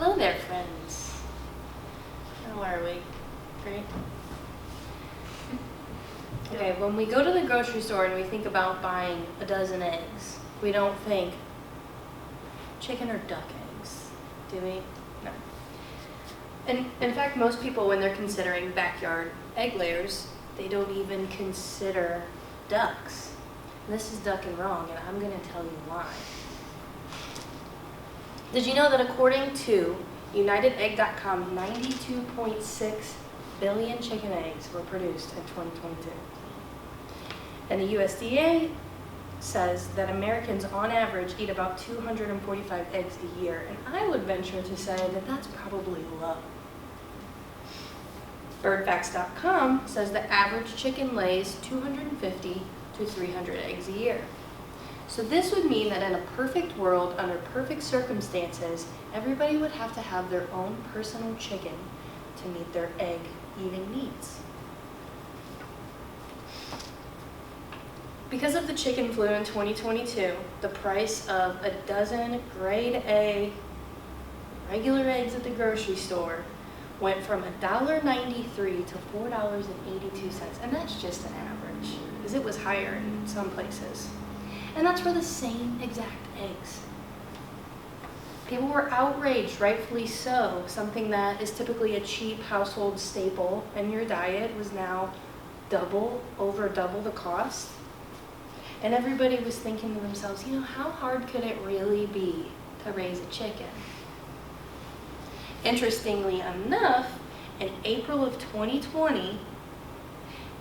Hello there, friends. How are we? Great? Okay, when we go to the grocery store and we think about buying a dozen eggs, we don't think chicken or duck eggs, do we? No. And in fact, most people, when they're considering backyard egg layers, they don't even consider ducks. And this is duck and wrong, and I'm going to tell you why. Did you know that according to UnitedEgg.com, 92.6 billion chicken eggs were produced in 2022? And the USDA says that Americans on average eat about 245 eggs a year, and I would venture to say that that's probably low. Birdfacts.com says the average chicken lays 250 to 300 eggs a year. So this would mean that in a perfect world, under perfect circumstances, everybody would have to have their own personal chicken to meet their egg-eating needs. Because of the chicken flu in 2022, the price of a dozen grade A regular eggs at the grocery store went from $1.93 to $4.82, and that's just an average, because it was higher in some places. And that's for the same exact eggs. People were outraged, rightfully so. Something that is typically a cheap household staple in your diet was now over double the cost. And everybody was thinking to themselves, how hard could it really be to raise a chicken? Interestingly enough, in April of 2020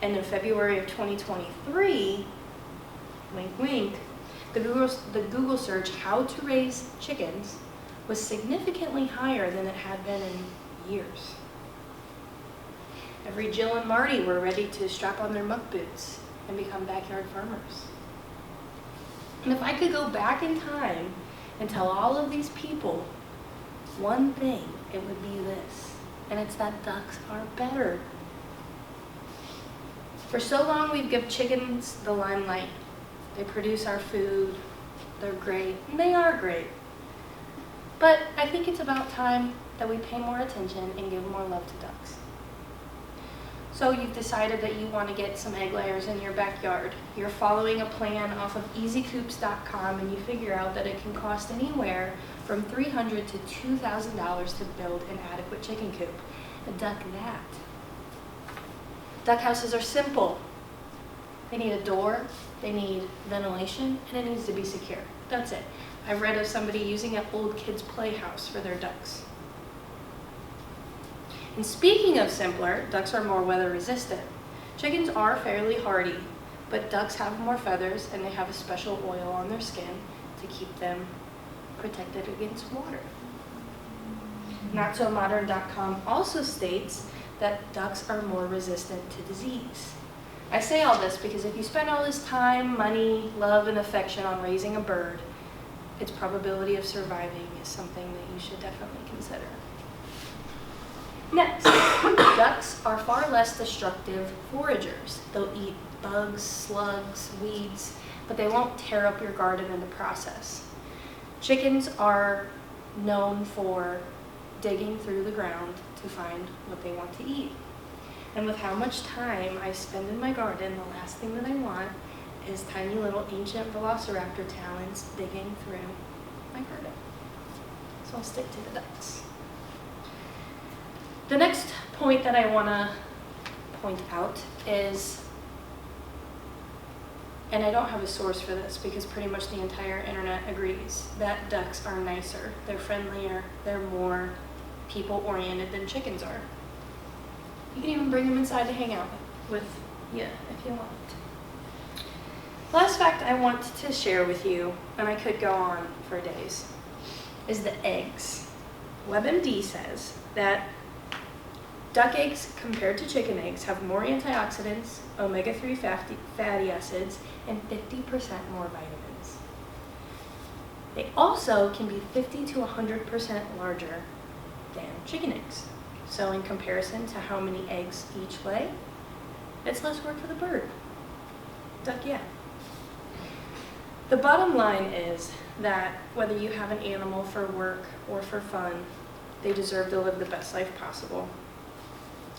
and in February of 2023, wink, wink, the Google search, how to raise chickens, was significantly higher than it had been in years. Every Jill and Marty were ready to strap on their muck boots and become backyard farmers. And if I could go back in time and tell all of these people one thing, it would be this, and it's that ducks are better. For so long, we've given chickens the limelight. They produce our food, they're great, and they are great. But I think it's about time that we pay more attention and give more love to ducks. So you've decided that you want to get some egg layers in your backyard. You're following a plan off of easycoops.com, and you figure out that it can cost anywhere from $300 to $2,000 to build an adequate chicken coop. And duck that. Duck houses are simple. They need a door, they need ventilation, and it needs to be secure. That's it. I've read of somebody using an old kid's playhouse for their ducks. And speaking of simpler, ducks are more weather resistant. Chickens are fairly hardy, but ducks have more feathers and they have a special oil on their skin to keep them protected against water. NotSoModern.com also states that ducks are more resistant to disease. I say all this because if you spend all this time, money, love, and affection on raising a bird, its probability of surviving is something that you should definitely consider. Next, ducks are far less destructive foragers. They'll eat bugs, slugs, weeds, but they won't tear up your garden in the process. Chickens are known for digging through the ground to find what they want to eat. And with how much time I spend in my garden, the last thing that I want is tiny little ancient velociraptor talons digging through my garden. So I'll stick to the ducks. The next point that I want to point out is, and I don't have a source for this because pretty much the entire internet agrees, that ducks are nicer, they're friendlier, they're more people-oriented than chickens are. You can even bring them inside to hang out with you if you want. Last fact I want to share with you, and I could go on for days, is the eggs. WebMD says that duck eggs compared to chicken eggs have more antioxidants, omega-3 fatty acids, and 50% more vitamins. They also can be 50 to 100% larger than chicken eggs. So in comparison to how many eggs each lay, it's less work for the bird. Duck, yeah. The bottom line is that whether you have an animal for work or for fun, They deserve to live the best life possible.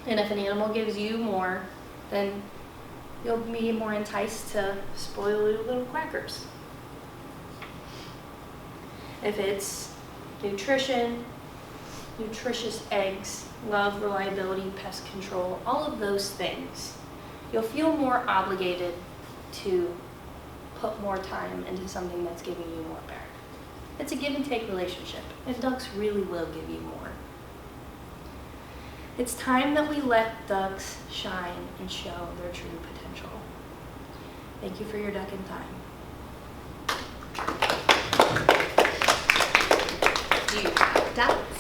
And if an animal gives you more, then you'll be more enticed to spoil little quackers. If it's nutrition, nutritious eggs, love, reliability, pest control, all of those things, you'll feel more obligated to put more time into something that's giving you more back. It's a give and take relationship, and ducks really will give you more. It's time that we let ducks shine and show their true potential. Thank you for your ducking time. Do you have ducks?